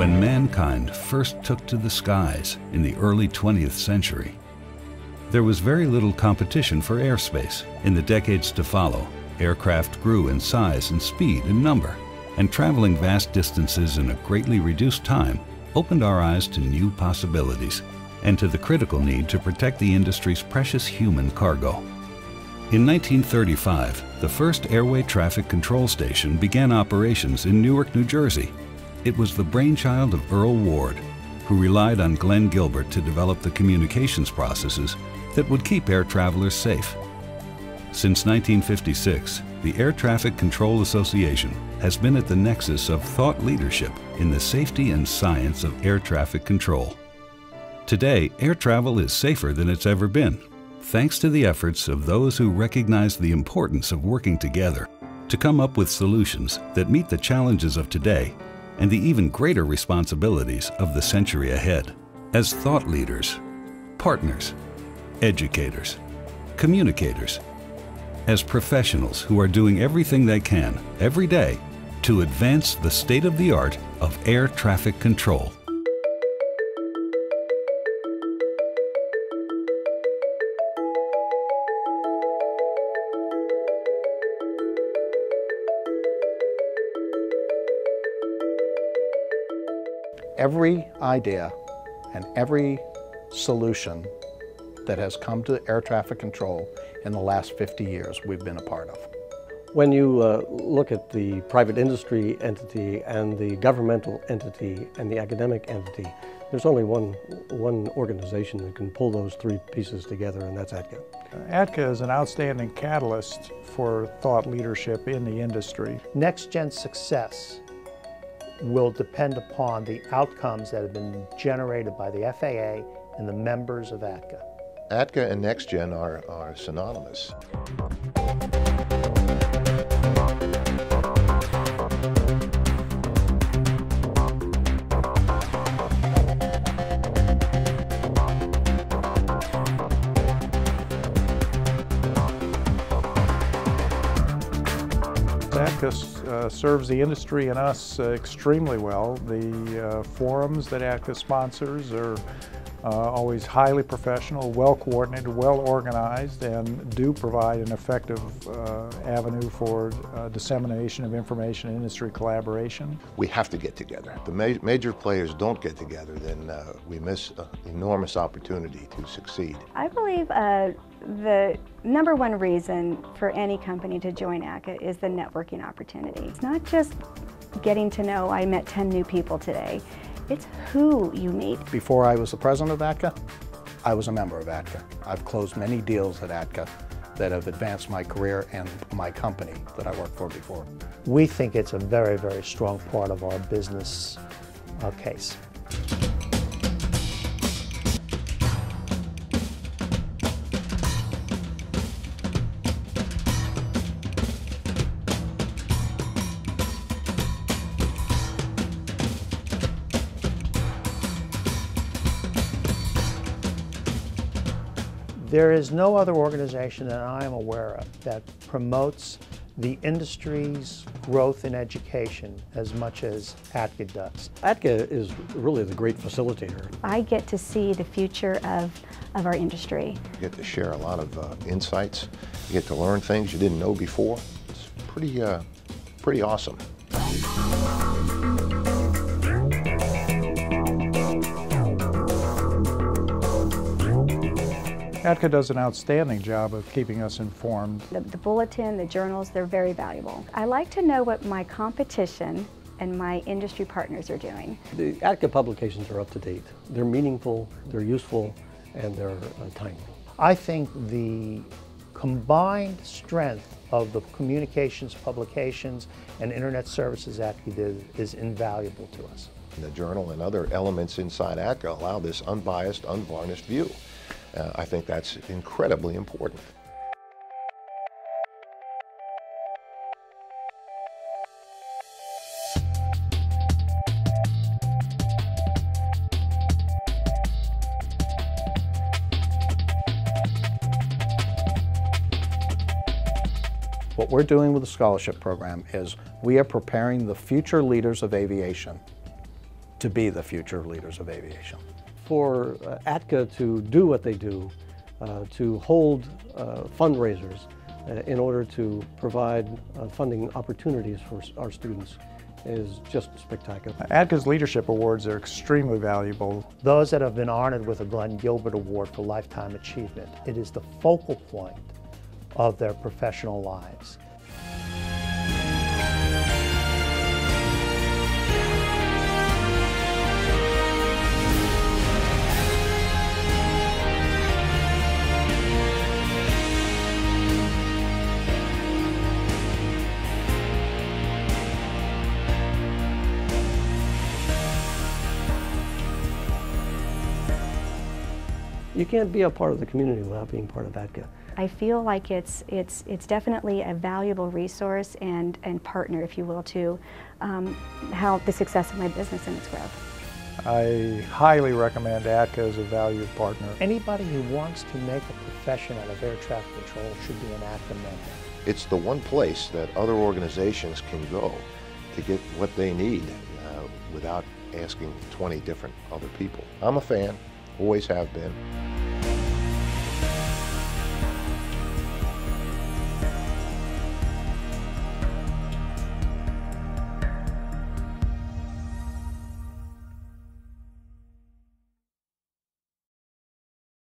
When mankind first took to the skies in the early 20th century, there was very little competition for airspace. In the decades to follow, aircraft grew in size and speed and number, and traveling vast distances in a greatly reduced time opened our eyes to new possibilities and to the critical need to protect the industry's precious human cargo. In 1935, the first airway traffic control station began operations in Newark, New Jersey. It was the brainchild of Earl Ward, who relied on Glenn Gilbert to develop the communications processes that would keep air travelers safe. Since 1956, the Air Traffic Control Association has been at the nexus of thought leadership in the safety and science of air traffic control. Today, air travel is safer than it's ever been, thanks to the efforts of those who recognize the importance of working together to come up with solutions that meet the challenges of today and the even greater responsibilities of the century ahead. As thought leaders, partners, educators, communicators, as professionals who are doing everything they can every day to advance the state-of-the-art of air traffic control. Every idea and every solution that has come to air traffic control in the last 50 years we've been a part of. When you look at the private industry entity and the governmental entity and the academic entity, there's only one organization that can pull those three pieces together, and that's Atca. Atca is an outstanding catalyst for thought leadership in the industry. Next-gen success will depend upon the outcomes that have been generated by the FAA and the members of Atca. Atca and NextGen are synonymous. Atca serves the industry and us extremely well. The forums that Atca sponsors are always highly professional, well coordinated, well organized, and do provide an effective avenue for dissemination of information and industry collaboration. We have to get together. The major players don't get together, then we miss an enormous opportunity to succeed. I believe the number one reason for any company to join Atca is the networking opportunity. It's not just getting to know, I met 10 new people today. It's who you meet. Before I was the president of Atca, I was a member of Atca. I've closed many deals at Atca that have advanced my career and my company that I worked for before. We think it's a very, very strong part of our business case. There is no other organization that I am aware of that promotes the industry's growth in education as much as Atca does. Atca is really the great facilitator. I get to see the future of our industry. You get to share a lot of insights. You get to learn things you didn't know before. It's pretty awesome. Atca does an outstanding job of keeping us informed. The bulletin, the journals, they're very valuable. I like to know what my competition and my industry partners are doing. The Atca publications are up to date. They're meaningful, they're useful, and they're timely. I think the combined strength of the communications, publications, and internet services Atca did is invaluable to us. The journal and other elements inside Atca allow this unbiased, unvarnished view. I think that's incredibly important. What we're doing with the scholarship program is we are preparing the future leaders of aviation to be the future leaders of aviation. For Atca to do what they do, to hold fundraisers in order to provide funding opportunities for our students is just spectacular. Atca's Leadership Awards are extremely valuable. Those that have been honored with a Glenn Gilbert Award for Lifetime Achievement, it is the focal point of their professional lives. You can't be a part of the community without being part of Atca. I feel like it's definitely a valuable resource and partner, if you will, to how the success of my business and its growth. I highly recommend Atca as a valued partner. Anybody who wants to make a profession out of air traffic control should be an Atca member. It's the one place that other organizations can go to get what they need without asking 20 different other people. I'm a fan, always have been.